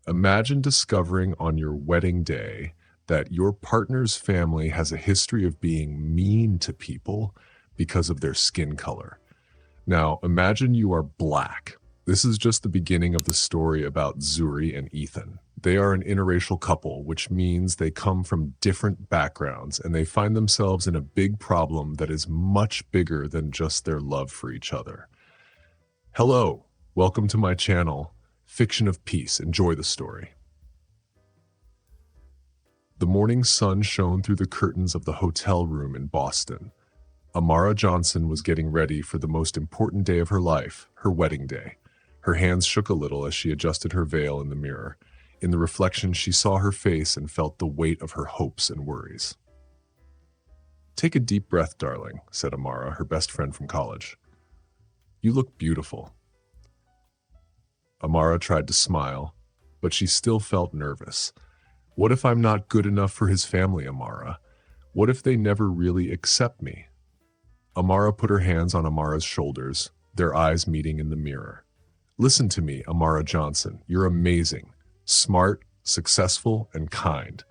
Imagine discovering on your wedding day that your partner's family has a history of being mean to people because of their skin color. Now, imagine you are black. This is just the beginning of the story about Zuri and Ethan. They are an interracial couple, which means they come from different backgrounds and they find themselves in a big problem that is much bigger than just their love for each other. Hello, welcome to my channel, Fiction of Peace. Enjoy the story. The morning sun shone through the curtains of the hotel room in Boston. Amara Johnson was getting ready for the most important day of her life, her wedding day. Her hands shook a little as she adjusted her veil in the mirror. In the reflection, she saw her face and felt the weight of her hopes and worries. "Take a deep breath, darling," said Amara, her best friend from college. "You look beautiful." Amara tried to smile, but she still felt nervous. What if I'm not good enough for his family, Amara? What if they never really accept me? Amara put her hands on Amara's shoulders, their eyes meeting in the mirror. "Listen to me, Amara Johnson. You're amazing, smart, successful, and kind.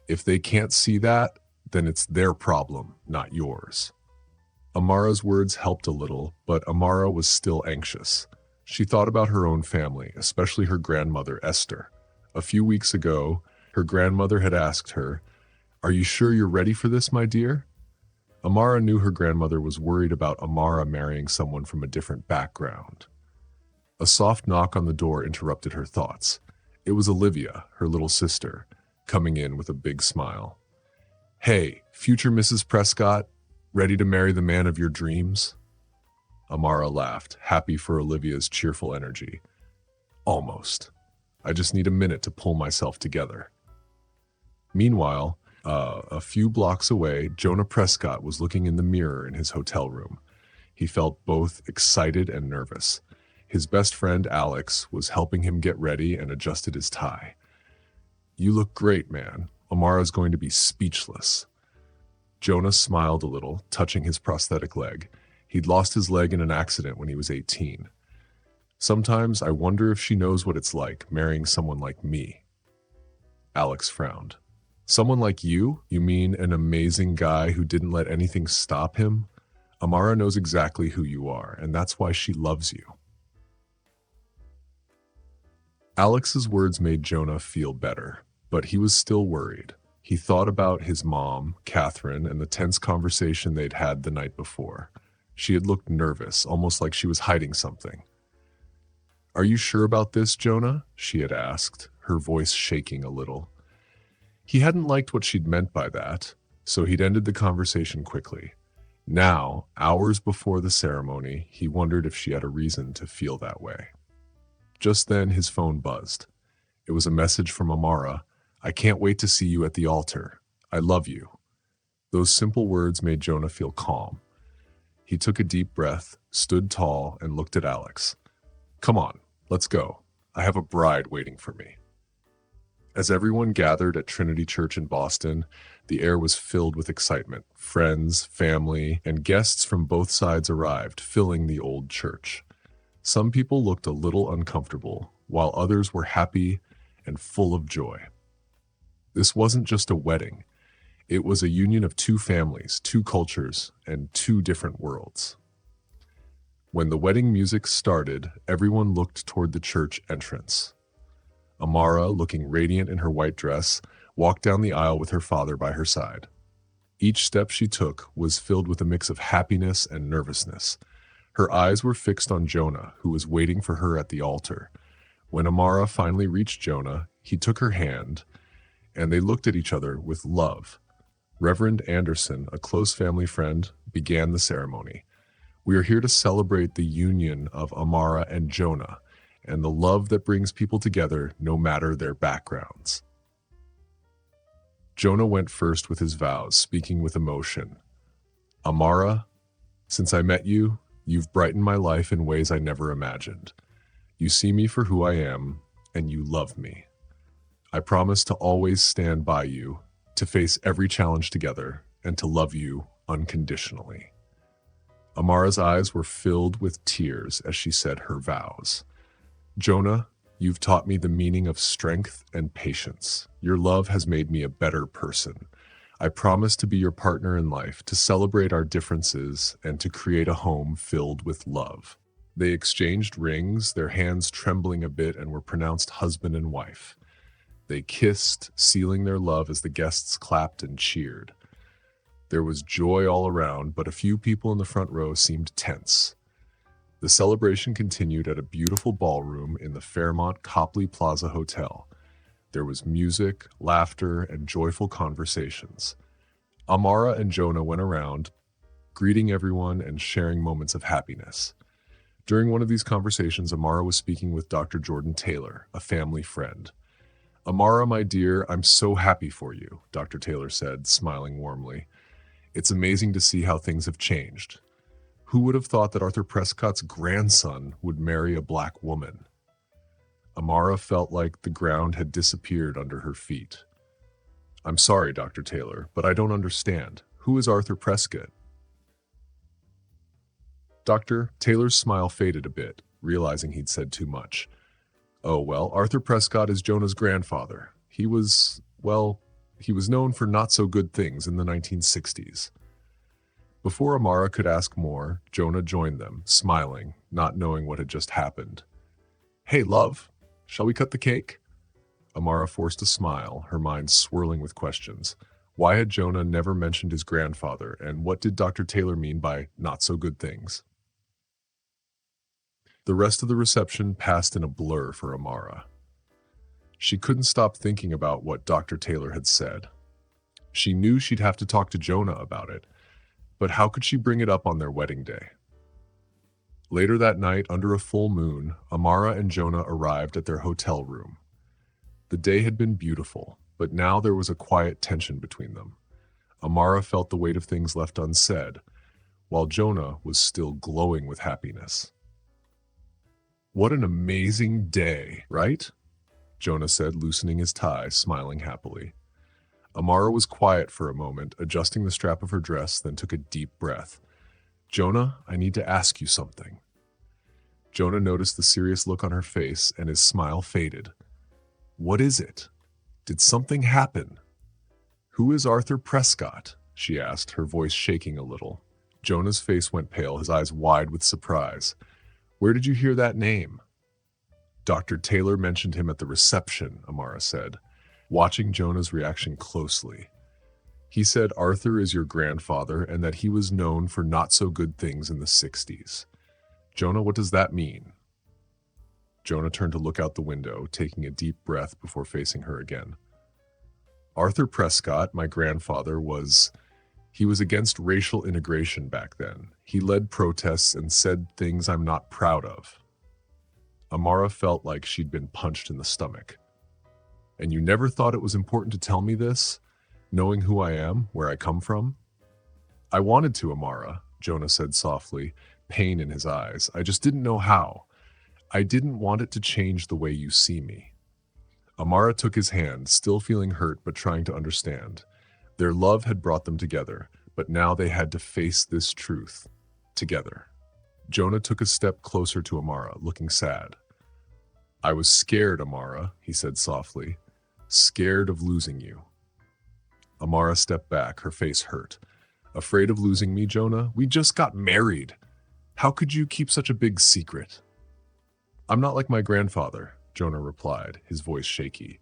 If they can't see that, then it's their problem, not yours." Amara's words helped a little, but Amara was still anxious. She thought about her own family, especially her grandmother, Esther. A few weeks ago, her grandmother had asked her, "Are you sure you're ready for this, my dear?" Amara knew her grandmother was worried about Amara marrying someone from a different background. A soft knock on the door interrupted her thoughts. It was Olivia, her little sister, coming in with a big smile. "Hey, future Mrs. Prescott, ready to marry the man of your dreams?" Amara laughed, happy for Olivia's cheerful energy. "Almost. I just need a minute to pull myself together." Meanwhile, a few blocks away, Jonah Prescott was looking in the mirror in his hotel room. He felt both excited and nervous. His best friend, Alex, was helping him get ready and adjusted his tie. "You look great, man. Amara's going to be speechless." Jonah smiled a little, touching his prosthetic leg. He'd lost his leg in an accident when he was 18. "Sometimes I wonder if she knows what it's like, marrying someone like me." Alex frowned. "Someone like you? You mean an amazing guy who didn't let anything stop him? Amara knows exactly who you are, and that's why she loves you." Alex's words made Jonah feel better, but he was still worried. He thought about his mom, Catherine, and the tense conversation they'd had the night before. She had looked nervous, almost like she was hiding something. "Are you sure about this, Jonah?" she had asked, her voice shaking a little. He hadn't liked what she'd meant by that, so he'd ended the conversation quickly. Now, hours before the ceremony, he wondered if she had a reason to feel that way. Just then, his phone buzzed. It was a message from Amara. "I can't wait to see you at the altar. I love you." Those simple words made Jonah feel calm. He took a deep breath, stood tall, and looked at Alex. "Come on, let's go. I have a bride waiting for me." As everyone gathered at Trinity Church in Boston, the air was filled with excitement. Friends, family, and guests from both sides arrived, filling the old church. Some people looked a little uncomfortable, while others were happy and full of joy. This wasn't just a wedding. It was a union of two families, two cultures, and two different worlds. When the wedding music started, everyone looked toward the church entrance. Amara, looking radiant in her white dress, walked down the aisle with her father by her side. Each step she took was filled with a mix of happiness and nervousness. Her eyes were fixed on Jonah, who was waiting for her at the altar. When Amara finally reached Jonah, he took her hand, and they looked at each other with love. Reverend Anderson, a close family friend, began the ceremony. "We are here to celebrate the union of Amara and Jonah, and the love that brings people together no matter their backgrounds." Jonah went first with his vows, speaking with emotion. "Amara, since I met you, you've brightened my life in ways I never imagined. You see me for who I am, and you love me. I promise to always stand by you, to face every challenge together, and to love you unconditionally." Amara's eyes were filled with tears as she said her vows. "Jonah, You've taught me the meaning of strength and patience. Your love has made me a better person. I promise to be your partner in life, to celebrate our differences, and to create a home filled with love." They exchanged rings, their hands trembling a bit, and were pronounced husband and wife. They kissed, sealing their love as the guests clapped and cheered. There was joy all around, but a few people in the front row seemed tense. The celebration continued at a beautiful ballroom in the Fairmont Copley Plaza Hotel. There was music, laughter, and joyful conversations. Amara and Jonah went around, greeting everyone and sharing moments of happiness. During one of these conversations, Amara was speaking with Dr. Jordan Taylor, a family friend. "Amara, my dear, I'm so happy for you," Dr. Taylor said, smiling warmly. "It's amazing to see how things have changed. Who would have thought that Arthur Prescott's grandson would marry a black woman?" Amara felt like the ground had disappeared under her feet. "I'm sorry, Dr. Taylor, but I don't understand. Who is Arthur Prescott?" Dr. Taylor's smile faded a bit, realizing he'd said too much. "Oh, well, Arthur Prescott is Jonah's grandfather. He was known for not-so-good things in the 1960s. Before Amara could ask more, Jonah joined them, smiling, not knowing what had just happened. "Hey, love, shall we cut the cake?" Amara forced a smile, her mind swirling with questions. Why had Jonah never mentioned his grandfather, and what did Dr. Taylor mean by not-so-good things? The rest of the reception passed in a blur for Amara. She couldn't stop thinking about what Dr. Taylor had said. She knew she'd have to talk to Jonah about it, but how could she bring it up on their wedding day? Later that night, under a full moon, Amara and Jonah arrived at their hotel room. The day had been beautiful, but now there was a quiet tension between them. Amara felt the weight of things left unsaid, while Jonah was still glowing with happiness. "What an amazing day, right?" Jonah said, loosening his tie, smiling happily. Amara was quiet for a moment, adjusting the strap of her dress, then took a deep breath. "Jonah, I need to ask you something." Jonah noticed the serious look on her face, and his smile faded. "What is it? Did something happen?" "Who is Arthur Prescott?" she asked, her voice shaking a little. Jonah's face went pale, his eyes wide with surprise. "Where did you hear that name?" "Dr. Taylor mentioned him at the reception," Amara said, watching Jonah's reaction closely. "He said Arthur is your grandfather and that he was known for not-so-good things in the 60s. Jonah, what does that mean?" Jonah turned to look out the window, taking a deep breath before facing her again. "Arthur Prescott, my grandfather, he was against racial integration back then. He led protests and said things I'm not proud of." Amara felt like she'd been punched in the stomach. "And you never thought it was important to tell me this, knowing who I am, where I come from?" "I wanted to, Amara," Jonah said softly, pain in his eyes. "I just didn't know how. I didn't want it to change the way you see me." Amara took his hand, still feeling hurt but trying to understand. Their love had brought them together, but now they had to face this truth together. Jonah took a step closer to Amara, looking sad. "I was scared, Amara," he said softly. "Scared of losing you." Amara stepped back, her face hurt. "Afraid of losing me, Jonah? We just got married. How could you keep such a big secret?" "I'm not like my grandfather," Jonah replied, his voice shaky.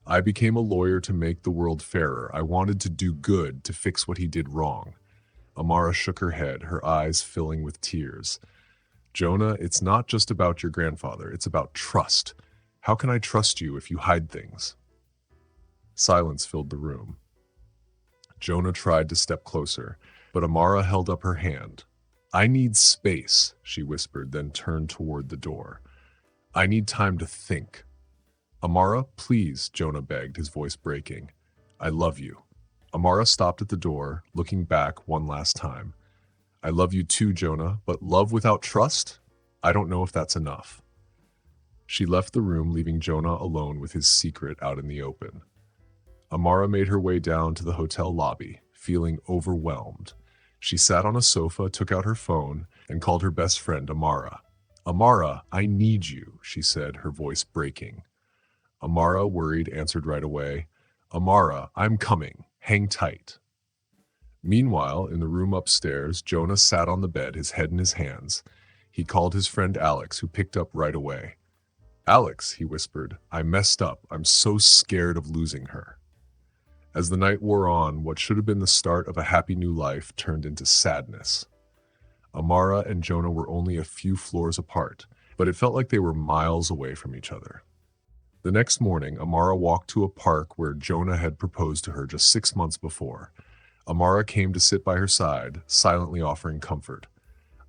"I became a lawyer to make the world fairer. I wanted to do good, to fix what he did wrong." Amara shook her head, her eyes filling with tears. "Jonah, it's not just about your grandfather. It's about trust. How can I trust you if you hide things?" Silence filled the room. Jonah tried to step closer, but Amara held up her hand. "I need space," she whispered, then turned toward the door. "I need time to think." "Amara, please," Jonah begged, his voice breaking. "I love you." Amara stopped at the door, looking back one last time. "I love you too, Jonah, but love without trust? I don't know if that's enough." She left the room, leaving Jonah alone with his secret out in the open. Amara made her way down to the hotel lobby, feeling overwhelmed. She sat on a sofa, took out her phone, and called her best friend, Amara. Amara, I need you, she said, her voice breaking. Amara, worried, answered right away, Amara, I'm coming. Hang tight. Meanwhile, in the room upstairs, Jonah sat on the bed, his head in his hands. He called his friend Alex, who picked up right away. Alex, he whispered, I messed up. I'm so scared of losing her. As the night wore on, what should have been the start of a happy new life turned into sadness. Amara and Jonah were only a few floors apart, but it felt like they were miles away from each other. The next morning, Amara walked to a park where Jonah had proposed to her just 6 months before. Amara came to sit by her side, silently offering comfort.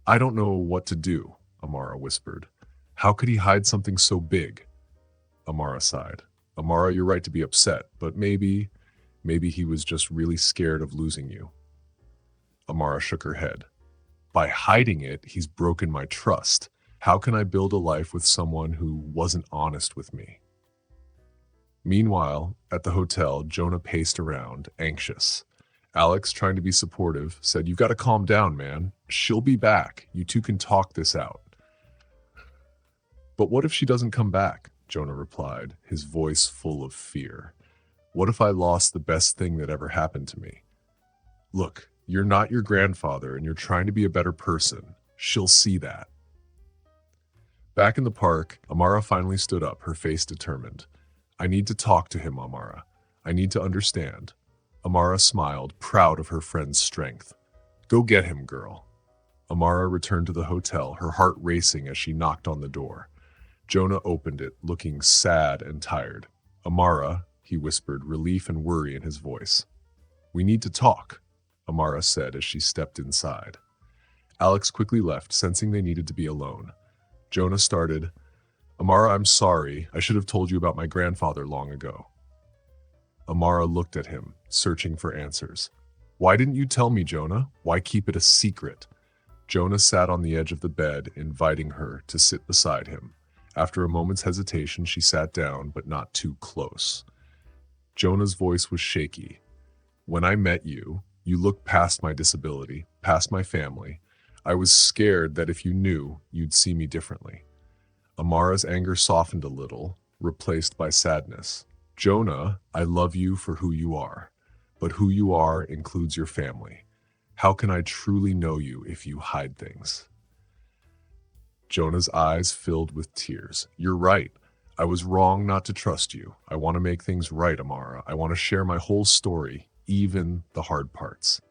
I don't know what to do, Amara whispered. How could he hide something so big? Amara sighed. Amara, you're right to be upset, but maybe he was just really scared of losing you. Amara shook her head. By hiding it, he's broken my trust. How can I build a life with someone who wasn't honest with me? Meanwhile, at the hotel, Jonah paced around, anxious. Alex, trying to be supportive, said, You've got to calm down, man. She'll be back. You two can talk this out. But what if she doesn't come back? Jonah replied, his voice full of fear. What if I lost the best thing that ever happened to me? Look, you're not your grandfather and you're trying to be a better person. She'll see that. Back in the park, Amara finally stood up, her face determined. I need to talk to him, Amara. I need to understand. Amara smiled, proud of her friend's strength. Go get him, girl. Amara returned to the hotel, her heart racing as she knocked on the door. Jonah opened it, looking sad and tired. Amara, he whispered, relief and worry in his voice. We need to talk, Amara said as she stepped inside. Alex quickly left, sensing they needed to be alone. Jonah started, Amara, I'm sorry. I should have told you about my grandfather long ago. Amara looked at him, searching for answers. Why didn't you tell me, Jonah? Why keep it a secret? Jonah sat on the edge of the bed, inviting her to sit beside him. After a moment's hesitation, she sat down, but not too close. Jonah's voice was shaky. When I met you, you looked past my disability, past my family. I was scared that if you knew, you'd see me differently. Amara's anger softened a little, replaced by sadness. Jonah, I love you for who you are, but who you are includes your family. How can I truly know you if you hide things? Jonah's eyes filled with tears. You're right. I was wrong not to trust you. I want to make things right, Amara. I want to share my whole story, even the hard parts.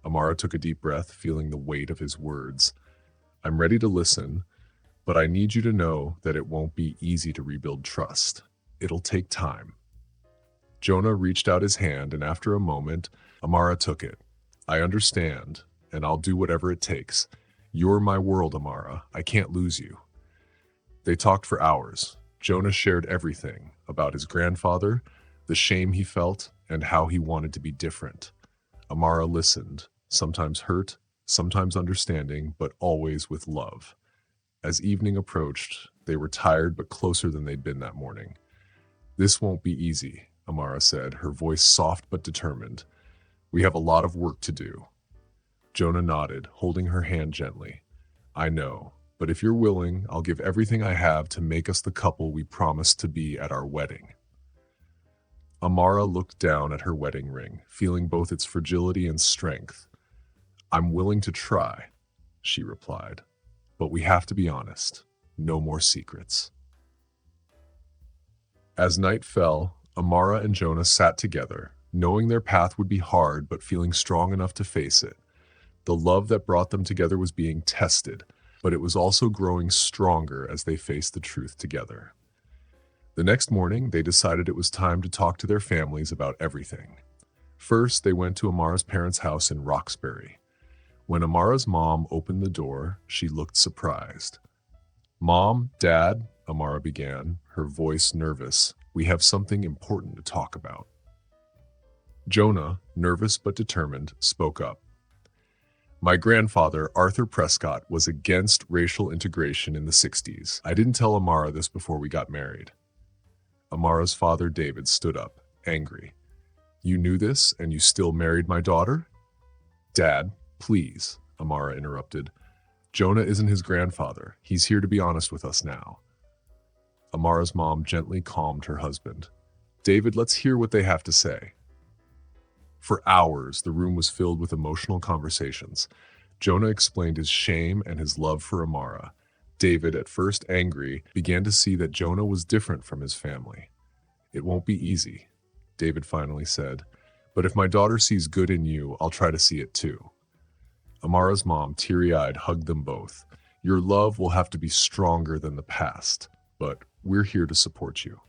Amara took a deep breath, feeling the weight of his words. I'm ready to listen, but I need you to know that it won't be easy to rebuild trust. It'll take time. Jonah reached out his hand, and after a moment, Amara took it. I understand, and I'll do whatever it takes. You're my world, Amara. I can't lose you. They talked for hours. Jonah shared everything about his grandfather, the shame he felt, and how he wanted to be different. Amara listened, sometimes hurt, sometimes understanding, but always with love. As evening approached, they were tired but closer than they'd been that morning. This won't be easy, Amara said, her voice soft but determined. We have a lot of work to do. Jonah nodded, holding her hand gently. I know, but if you're willing, I'll give everything I have to make us the couple we promised to be at our wedding. Amara looked down at her wedding ring, feeling both its fragility and strength. I'm willing to try, she replied, but we have to be honest. No more secrets. As night fell, Amara and Jonah sat together, knowing their path would be hard but feeling strong enough to face it. The love that brought them together was being tested, but it was also growing stronger as they faced the truth together. The next morning, they decided it was time to talk to their families about everything. First, they went to Amara's parents' house in Roxbury. When Amara's mom opened the door, she looked surprised. Mom, Dad, Amara began, her voice nervous, we have something important to talk about. Jonah, nervous but determined, spoke up. My grandfather, Arthur Prescott, was against racial integration in the 60s. I didn't tell Amara this before we got married. Amara's father, David, stood up, angry. You knew this, and you still married my daughter? Dad, please, Amara interrupted. Jonah isn't his grandfather. He's here to be honest with us now. Amara's mom gently calmed her husband. David, let's hear what they have to say. For hours, the room was filled with emotional conversations. Jonah explained his shame and his love for Amara. David, at first angry, began to see that Jonah was different from his family. It won't be easy, David finally said, but if my daughter sees good in you, I'll try to see it too. Amara's mom, teary-eyed, hugged them both. Your love will have to be stronger than the past, but we're here to support you.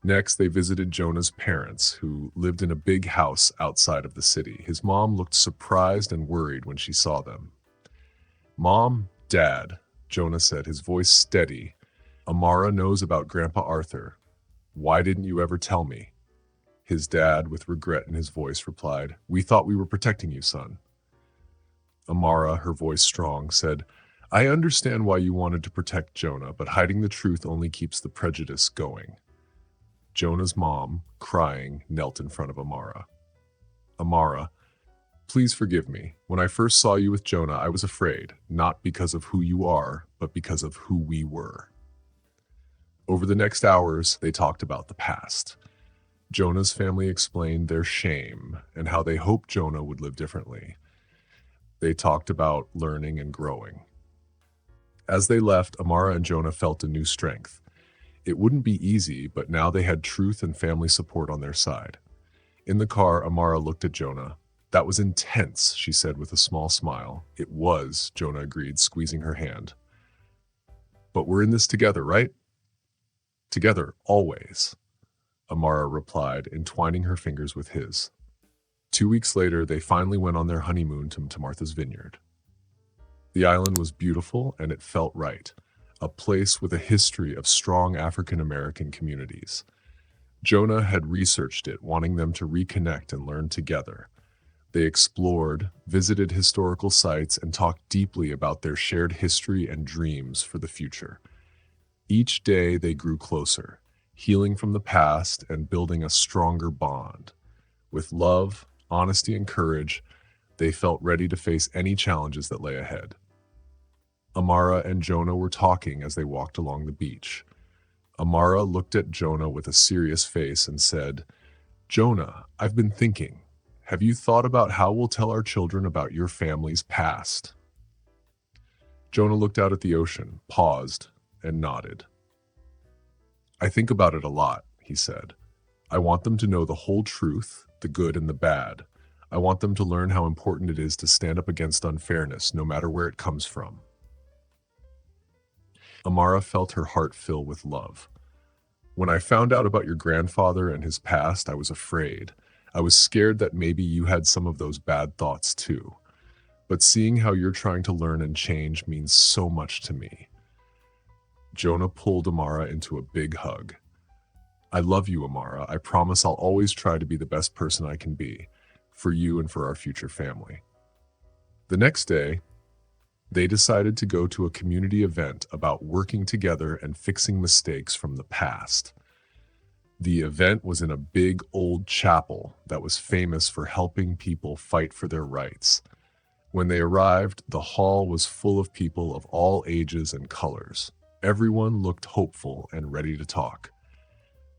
Next, they visited Jonah's parents, who lived in a big house outside of the city. His mom looked surprised and worried when she saw them. Mom, Dad, Jonah said, his voice steady. Amara knows about Grandpa Arthur. Why didn't you ever tell me? His dad, with regret in his voice, replied, We thought we were protecting you, son. Amara, her voice strong, said, I understand why you wanted to protect Jonah, but hiding the truth only keeps the prejudice going. Jonah's mom, crying, knelt in front of Amara. Amara, please forgive me. When I first saw you with Jonah, I was afraid, not because of who you are, but because of who we were. Over the next hours, they talked about the past. Jonah's family explained their shame and how they hoped Jonah would live differently. They talked about learning and growing. As they left, Amara and Jonah felt a new strength. It wouldn't be easy, but now they had truth and family support on their side. In the car, Amara looked at Jonah. That was intense, she said with a small smile. It was, Jonah agreed, squeezing her hand. But we're in this together, right? Together, always, Amara replied, entwining her fingers with his. 2 weeks later, they finally went on their honeymoon to Martha's Vineyard. The island was beautiful and it felt right. A place with a history of strong African American communities. Jonah had researched it, wanting them to reconnect and learn together. They explored, visited historical sites, and talked deeply about their shared history and dreams for the future. Each day they grew closer, healing from the past and building a stronger bond. With love, honesty, and courage, they felt ready to face any challenges that lay ahead. Amara and Jonah were talking as they walked along the beach. Amara looked at Jonah with a serious face and said, Jonah, I've been thinking. Have you thought about how we'll tell our children about your family's past? Jonah looked out at the ocean, paused, and nodded. I think about it a lot, he said. I want them to know the whole truth, the good and the bad. I want them to learn how important it is to stand up against unfairness, no matter where it comes from. Amara felt her heart fill with love. When I found out about your grandfather and his past, I was afraid. I was scared that maybe you had some of those bad thoughts too. But seeing how you're trying to learn and change means so much to me. Jonah pulled Amara into a big hug. I love you, Amara. I promise I'll always try to be the best person I can be, for you and for our future family. The next day, they decided to go to a community event about working together and fixing mistakes from the past. The event was in a big old chapel that was famous for helping people fight for their rights. When they arrived, the hall was full of people of all ages and colors. Everyone looked hopeful and ready to talk.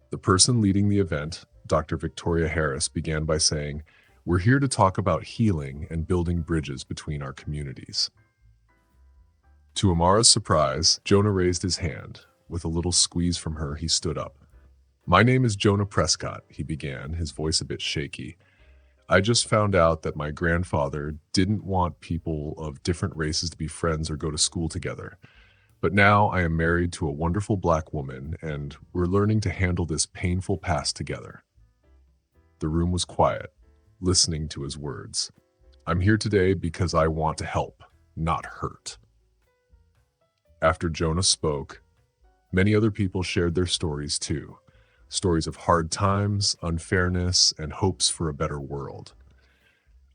The person leading the event, Dr. Victoria Harris, began by saying, We're here to talk about healing and building bridges between our communities. To Amara's surprise, Jonah raised his hand. With a little squeeze from her, he stood up. My name is Jonah Prescott, he began, his voice a bit shaky. I just found out that my grandfather didn't want people of different races to be friends or go to school together. But now I am married to a wonderful black woman, and we're learning to handle this painful past together. The room was quiet, listening to his words. I'm here today because I want to help, not hurt. After Jonah spoke, many other people shared their stories too. Stories of hard times, unfairness, and hopes for a better world.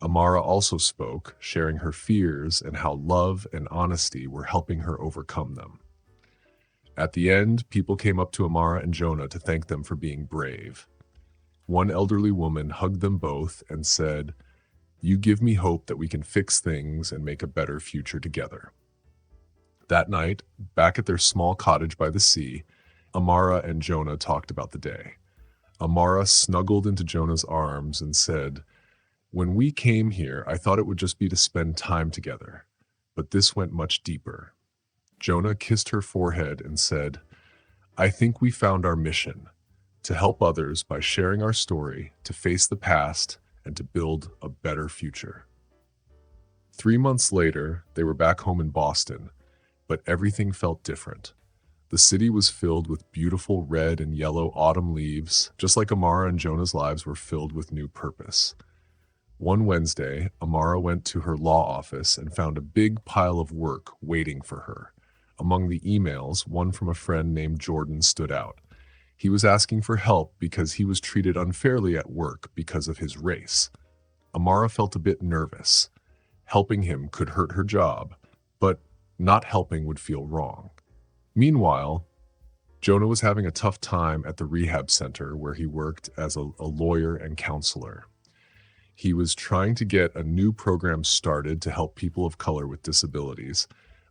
Amara also spoke, sharing her fears and how love and honesty were helping her overcome them. At the end, people came up to Amara and Jonah to thank them for being brave. One elderly woman hugged them both and said, You give me hope that we can fix things and make a better future together. That night, back at their small cottage by the sea, Amara and Jonah talked about the day. Amara snuggled into Jonah's arms and said, "When we came here, I thought it would just be to spend time together. But this went much deeper." Jonah kissed her forehead and said, "I think we found our mission, to help others by sharing our story, to face the past, and to build a better future." 3 months later, they were back home in Boston, but everything felt different. The city was filled with beautiful red and yellow autumn leaves, just like Amara and Jonah's lives were filled with new purpose. One Wednesday, Amara went to her law office and found a big pile of work waiting for her. Among the emails, one from a friend named Jordan stood out. He was asking for help because he was treated unfairly at work because of his race. Amara felt a bit nervous. Helping him could hurt her job, but not helping would feel wrong. Meanwhile, Jonah was having a tough time at the rehab center where he worked as a lawyer and counselor. He was trying to get a new program started to help people of color with disabilities,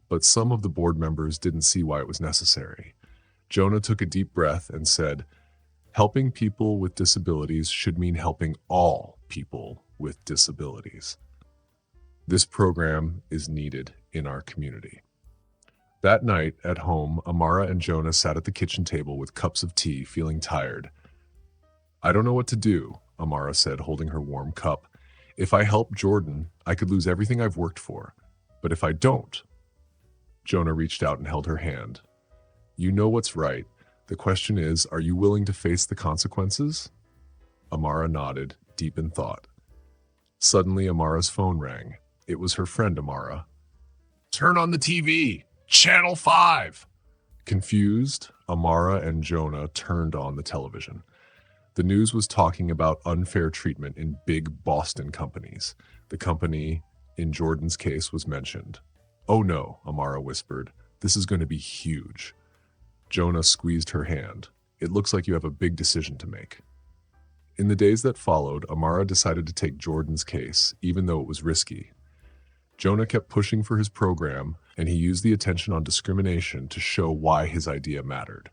but some of the board members didn't see why it was necessary. Jonah took a deep breath and said, "Helping people with disabilities should mean helping all people with disabilities. This program is needed in our community." That night, at home, Amara and Jonah sat at the kitchen table with cups of tea, feeling tired. "I don't know what to do," Amara said, holding her warm cup. "If I help Jordan, I could lose everything I've worked for. But if I don't..." Jonah reached out and held her hand. "You know what's right. The question is, are you willing to face the consequences?" Amara nodded, deep in thought. Suddenly, Amara's phone rang. It was her friend Amara. "Turn on the TV! Channel 5! Confused, Amara and Jonah turned on the television. The news was talking about unfair treatment in big Boston companies. The company, in Jordan's case, was mentioned. "Oh no," Amara whispered. "This is going to be huge." Jonah squeezed her hand. "It looks like you have a big decision to make." In the days that followed, Amara decided to take Jordan's case, even though it was risky. Jonah kept pushing for his program, and he used the attention on discrimination to show why his idea mattered.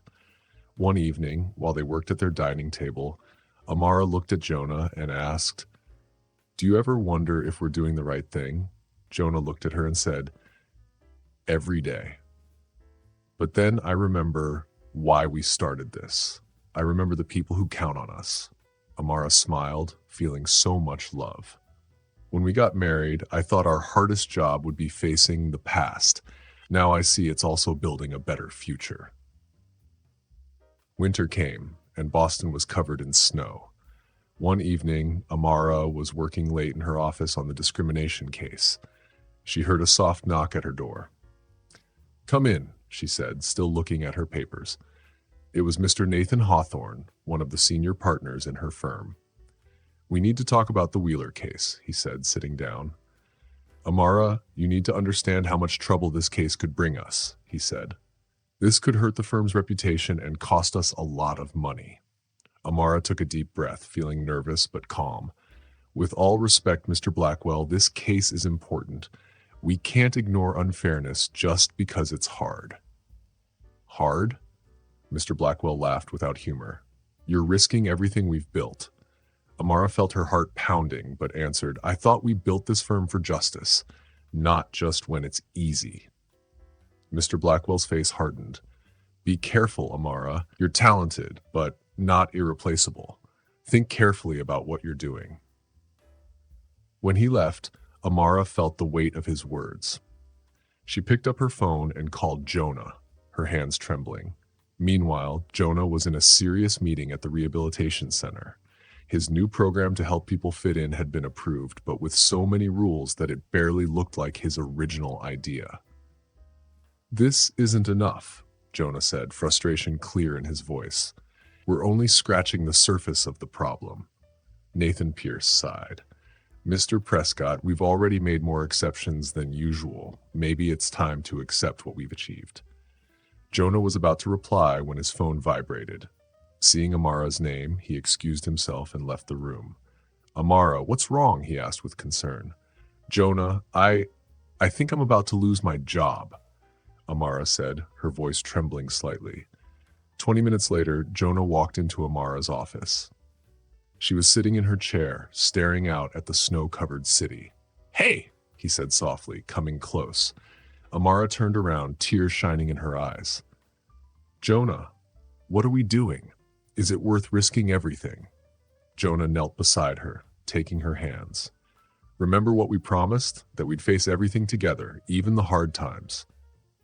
One evening, while they worked at their dining table, Amara looked at Jonah and asked, "Do you ever wonder if we're doing the right thing?" Jonah looked at her and said, "Every day. But then I remember why we started this. I remember the people who count on us." Amara smiled, feeling so much love. "When we got married, I thought our hardest job would be facing the past. Now I see it's also building a better future." Winter came, and Boston was covered in snow. One evening, Amara was working late in her office on the discrimination case. She heard a soft knock at her door. "Come in," she said, still looking at her papers. It was Mr. Nathan Hawthorne, one of the senior partners in her firm. "We need to talk about the Wheeler case," he said, sitting down. "Amara, you need to understand how much trouble this case could bring us," he said. "This could hurt the firm's reputation and cost us a lot of money." Amara took a deep breath, feeling nervous but calm. "With all respect, Mr. Blackwell, this case is important. We can't ignore unfairness just because it's hard." "Hard?" Mr. Blackwell laughed without humor. "You're risking everything we've built." Amara felt her heart pounding, but answered, "I thought we built this firm for justice, not just when it's easy." Mr. Blackwell's face hardened. "Be careful, Amara. You're talented, but not irreplaceable. Think carefully about what you're doing." When he left, Amara felt the weight of his words. She picked up her phone and called Jonah, her hands trembling. Meanwhile, Jonah was in a serious meeting at the rehabilitation center. His new program to help people fit in had been approved, but with so many rules that it barely looked like his original idea. "This isn't enough," Jonah said, frustration clear in his voice. "We're only scratching the surface of the problem." Nathan Pierce sighed. "Mr. Prescott, we've already made more exceptions than usual. Maybe it's time to accept what we've achieved." Jonah was about to reply when his phone vibrated. Seeing Amara's name, he excused himself and left the room. Amara, what's wrong? He asked with concern. Jonah, I think I'm about to lose my job, Amara said, her voice trembling slightly. 20 minutes later, Jonah walked into Amara's office. She was sitting in her chair, staring out at the snow-covered city. Hey, he said softly, coming close. Amara turned around, tears shining in her eyes. Jonah, what are we doing? Is it worth risking everything? Jonah knelt beside her, taking her hands. Remember what we promised? That we'd face everything together, even the hard times.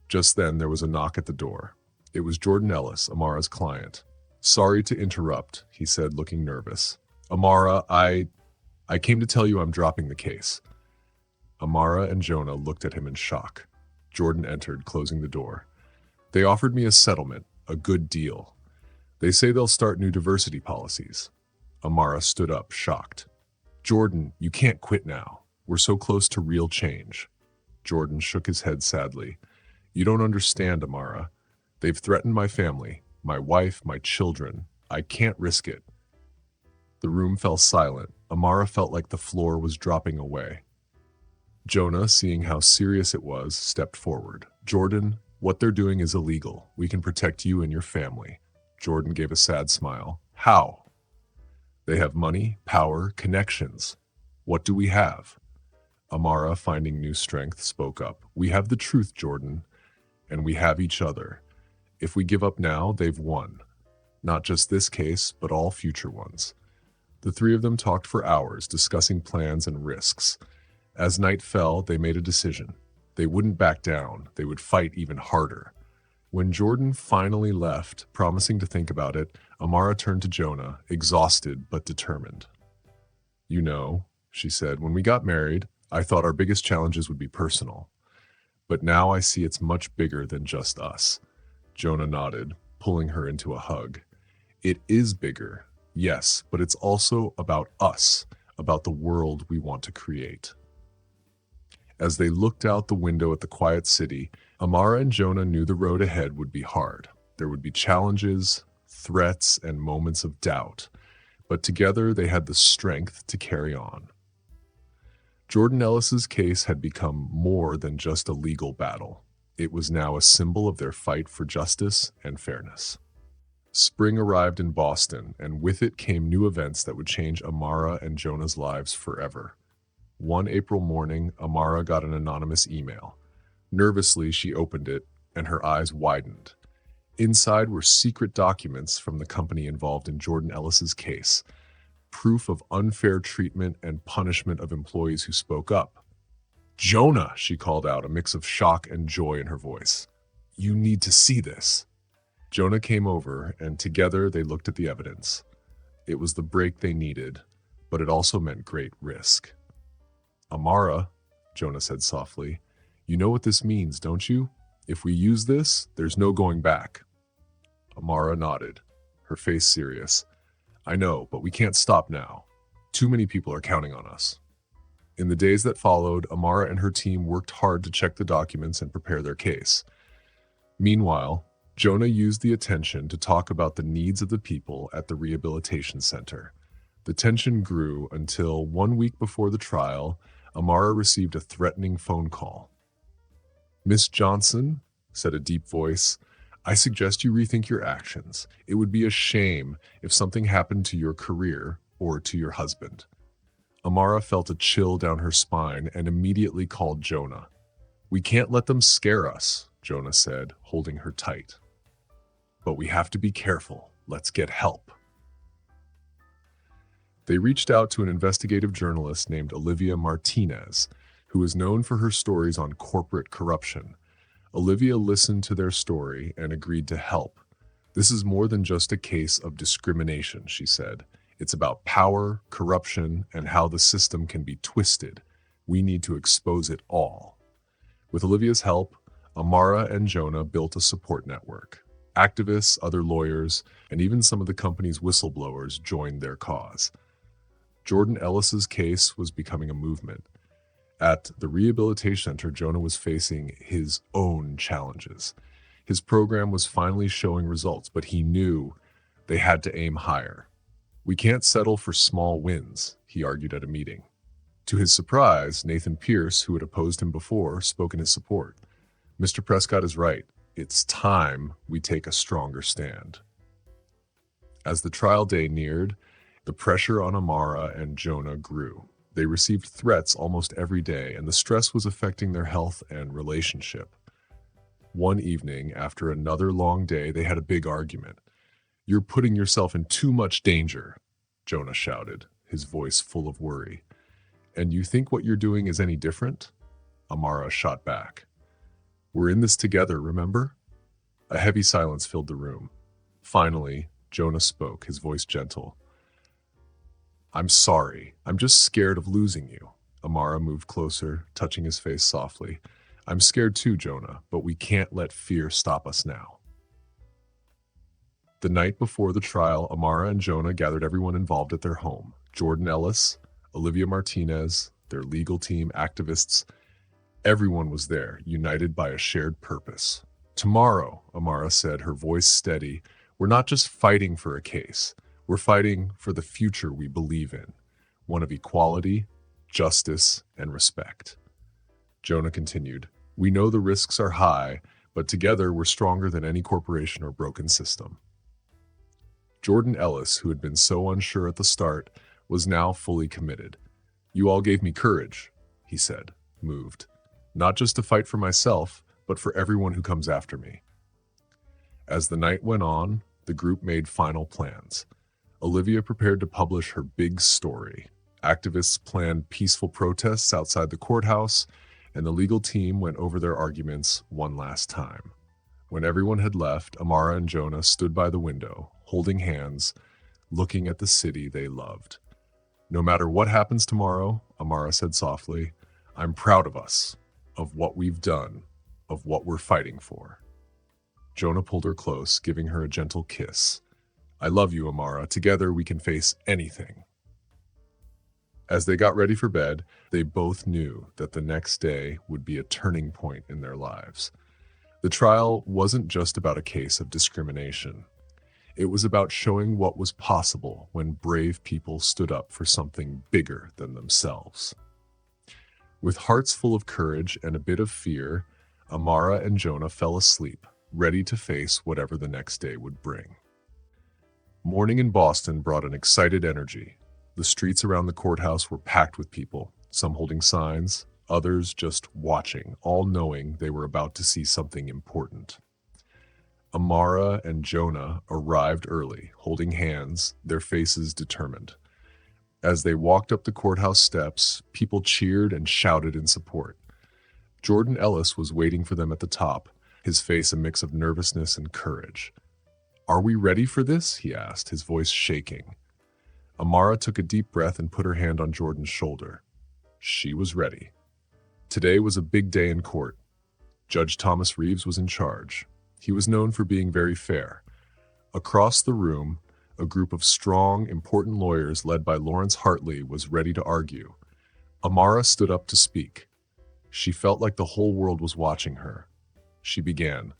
Just then, there was a knock at the door. It was Jordan Ellis, Amara's client. Sorry to interrupt, he said, looking nervous. Amara, I came to tell you I'm dropping the case. Amara and Jonah looked at him in shock. Jordan entered, closing the door. They offered me a settlement, a good deal. They say they'll start new diversity policies. Amara stood up, shocked. Jordan, you can't quit now. We're so close to real change. Jordan shook his head sadly. You don't understand, Amara. They've threatened my family, my wife, my children. I can't risk it. The room fell silent. Amara felt like the floor was dropping away. Jonah, seeing how serious it was, stepped forward. Jordan, what they're doing is illegal. We can protect you and your family. Jordan gave a sad smile. How? They have money, power, connections. What do we have? Amara, finding new strength, spoke up. We have the truth, Jordan, and we have each other. If we give up now, they've won. Not just this case, but all future ones. The three of them talked for hours, discussing plans and risks. As night fell, they made a decision. They wouldn't back down. They would fight even harder. When Jordan finally left, promising to think about it, Amara turned to Jonah, exhausted but determined. You know, she said, when we got married, I thought our biggest challenges would be personal. But now I see it's much bigger than just us. Jonah nodded, pulling her into a hug. It is bigger, yes, but it's also about us, about the world we want to create. As they looked out the window at the quiet city, Amara and Jonah knew the road ahead would be hard. There would be challenges, threats, and moments of doubt, but together they had the strength to carry on. Jordan Ellis's case had become more than just a legal battle. It was now a symbol of their fight for justice and fairness. Spring arrived in Boston, and with it came new events that would change Amara and Jonah's lives forever. One April morning, Amara got an anonymous email. Nervously, she opened it, and her eyes widened. Inside were secret documents from the company involved in Jordan Ellis's case, proof of unfair treatment and punishment of employees who spoke up. Jonah, she called out, a mix of shock and joy in her voice. You need to see this. Jonah came over, and together they looked at the evidence. It was the break they needed, but it also meant great risk. Amara, Jonah said softly, you know what this means, don't you? If we use this, there's no going back. Amara nodded, her face serious. I know, but we can't stop now. Too many people are counting on us. In the days that followed, Amara and her team worked hard to check the documents and prepare their case. Meanwhile, Jonah used the attention to talk about the needs of the people at the rehabilitation center. The tension grew until 1 week before the trial, Amara received a threatening phone call. Miss Johnson, said a deep voice, I suggest you rethink your actions. It would be a shame if something happened to your career or to your husband. Amara felt a chill down her spine and immediately called Jonah. We can't let them scare us, Jonah said, holding her tight. But we have to be careful. Let's get help. They reached out to an investigative journalist named Olivia Martinez, who is known for her stories on corporate corruption. Olivia listened to their story and agreed to help. This is more than just a case of discrimination, she said. It's about power, corruption, and how the system can be twisted. We need to expose it all. With Olivia's help, Amara and Jonah built a support network. Activists, other lawyers, and even some of the company's whistleblowers joined their cause. Jordan Ellis's case was becoming a movement. At the rehabilitation center, Jonah was facing his own challenges. His program was finally showing results, but he knew they had to aim higher. We can't settle for small wins, he argued at a meeting. To his surprise, Nathan Pierce, who had opposed him before, spoke in his support. Mr. Prescott is right. It's time we take a stronger stand. As the trial day neared, the pressure on Amara and Jonah grew. They received threats almost every day, and the stress was affecting their health and relationship. One evening, after another long day, they had a big argument. "You're putting yourself in too much danger," Jonah shouted, his voice full of worry. "And you think what you're doing is any different?" Amara shot back. "We're in this together, remember?" A heavy silence filled the room. Finally, Jonah spoke, his voice gentle. "I'm sorry. I'm just scared of losing you." Amara moved closer, touching his face softly. "I'm scared too, Jonah, but we can't let fear stop us now." The night before the trial, Amara and Jonah gathered everyone involved at their home. Jordan Ellis, Olivia Martinez, their legal team, activists. Everyone was there, united by a shared purpose. "Tomorrow," Amara said, her voice steady, "we're not just fighting for a case. We're fighting for the future we believe in, one of equality, justice, and respect." Jonah continued, "We know the risks are high, but together we're stronger than any corporation or broken system." Jordan Ellis, who had been so unsure at the start, was now fully committed. "You all gave me courage," he said, moved. "Not just to fight for myself, but for everyone who comes after me." As the night went on, the group made final plans. Olivia prepared to publish her big story. Activists planned peaceful protests outside the courthouse, and the legal team went over their arguments one last time. When everyone had left, Amara and Jonah stood by the window, holding hands, looking at the city they loved. "No matter what happens tomorrow," Amara said softly, "I'm proud of us, of what we've done, of what we're fighting for." Jonah pulled her close, giving her a gentle kiss. "I love you, Amara. Together we can face anything." As they got ready for bed, they both knew that the next day would be a turning point in their lives. The trial wasn't just about a case of discrimination. It was about showing what was possible when brave people stood up for something bigger than themselves. With hearts full of courage and a bit of fear, Amara and Jonah fell asleep, ready to face whatever the next day would bring. Morning in Boston brought an excited energy. The streets around the courthouse were packed with people, some holding signs, others just watching, all knowing they were about to see something important. Amara and Jonah arrived early, holding hands, their faces determined. As they walked up the courthouse steps, people cheered and shouted in support. Jordan Ellis was waiting for them at the top, his face a mix of nervousness and courage. "Are we ready for this?" he asked, his voice shaking. Amara took a deep breath and put her hand on Jordan's shoulder. She was ready. Today was a big day in court. Judge Thomas Reeves was in charge. He was known for being very fair. Across the room, a group of strong, important lawyers led by Lawrence Hartley was ready to argue. Amara stood up to speak. She felt like the whole world was watching her. She began,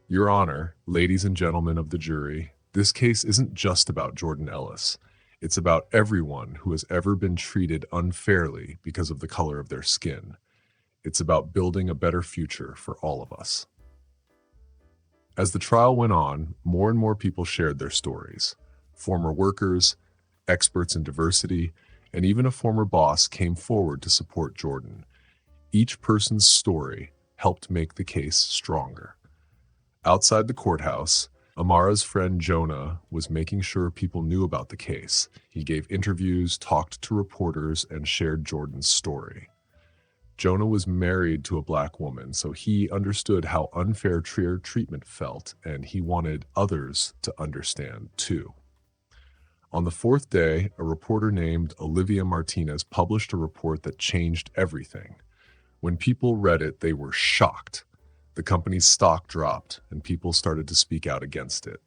"Your Honor, ladies and gentlemen of the jury, this case isn't just about Jordan Ellis. It's about everyone who has ever been treated unfairly because of the color of their skin. It's about building a better future for all of us." As the trial went on, more and more people shared their stories. Former workers, experts in diversity, and even a former boss came forward to support Jordan. Each person's story helped make the case stronger. Outside the courthouse, Amara's friend Jonah was making sure people knew about the case. He gave interviews, talked to reporters, and shared Jordan's story. Jonah was married to a black woman, so he understood how unfair treatment felt, and he wanted others to understand too. On the fourth day, a reporter named Olivia Martinez published a report that changed everything. When people read it, they were shocked. The company's stock dropped, and people started to speak out against it.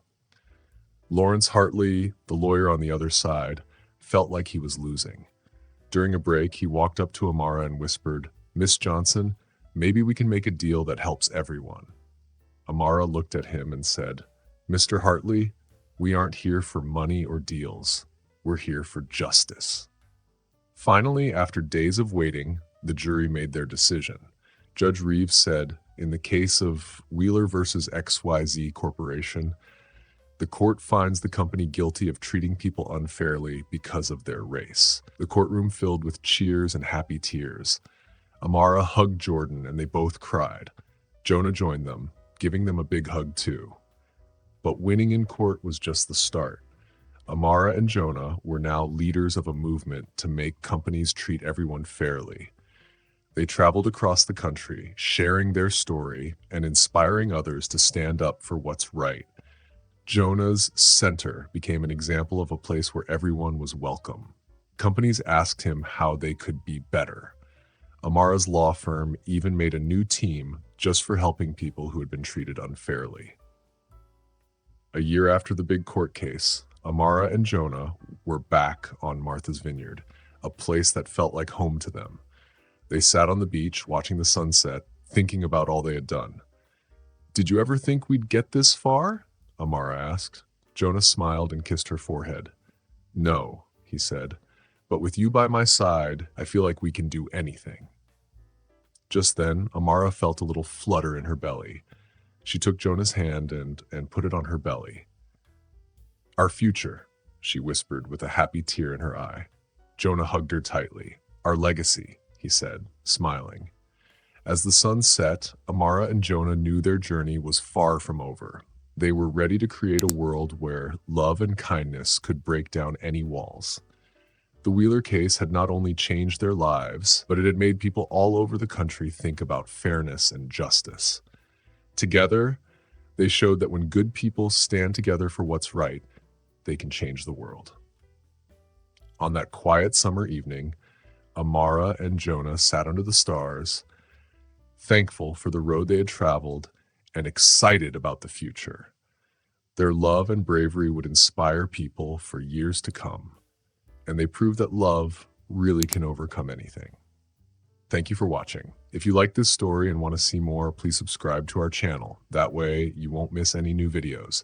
Lawrence Hartley, the lawyer on the other side, felt like he was losing. During a break, he walked up to Amara and whispered, "Miss Johnson, maybe we can make a deal that helps everyone." Amara looked at him and said, "Mr. Hartley, we aren't here for money or deals. We're here for justice. Finally, after days of waiting, the jury made their decision. Judge Reeves said, in the case of Wheeler versus XYZ Corporation, the court finds the company guilty of treating people unfairly because of their race. The courtroom filled with cheers and happy tears. Amara hugged Jordan and they both cried. Jonah joined them, giving them a big hug too. But winning in court was just the start. Amara and Jonah were now leaders of a movement to make companies treat everyone fairly. They traveled across the country, sharing their story and inspiring others to stand up for what's right. Jonah's center became an example of a place where everyone was welcome. Companies asked him how they could be better. Amara's law firm even made a new team just for helping people who had been treated unfairly. A year after the big court case, Amara and Jonah were back on Martha's Vineyard, a place that felt like home to them. They sat on the beach watching the sunset, thinking about all they had done. "Did you ever think we'd get this far?" Amara asked. Jonah smiled and kissed her forehead. "No," he said, "but with you by my side, I feel like we can do anything." Just then, Amara felt a little flutter in her belly. She took Jonah's hand and put it on her belly. "Our future," she whispered with a happy tear in her eye. Jonah hugged her tightly. "Our legacy," he said, smiling. As the sun set, Amara and Jonah knew their journey was far from over. They were ready to create a world where love and kindness could break down any walls. The Wheeler case had not only changed their lives, but it had made people all over the country think about fairness and justice. Together, they showed that when good people stand together for what's right, they can change the world. On that quiet summer evening, Amara and Jonah sat under the stars, thankful for the road they had traveled and excited about the future. Their love and bravery would inspire people for years to come, and they proved that love really can overcome anything. Thank you for watching. If you like this story and want to see more, please subscribe to our channel. That way you won't miss any new videos.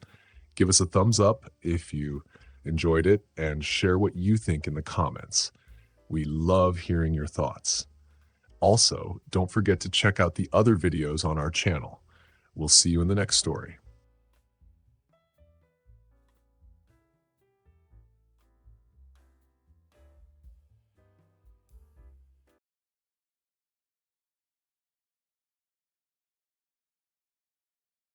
Give us a thumbs up if you enjoyed it and share what you think in the comments. We love hearing your thoughts. Also, don't forget to check out the other videos on our channel. We'll see you in the next story.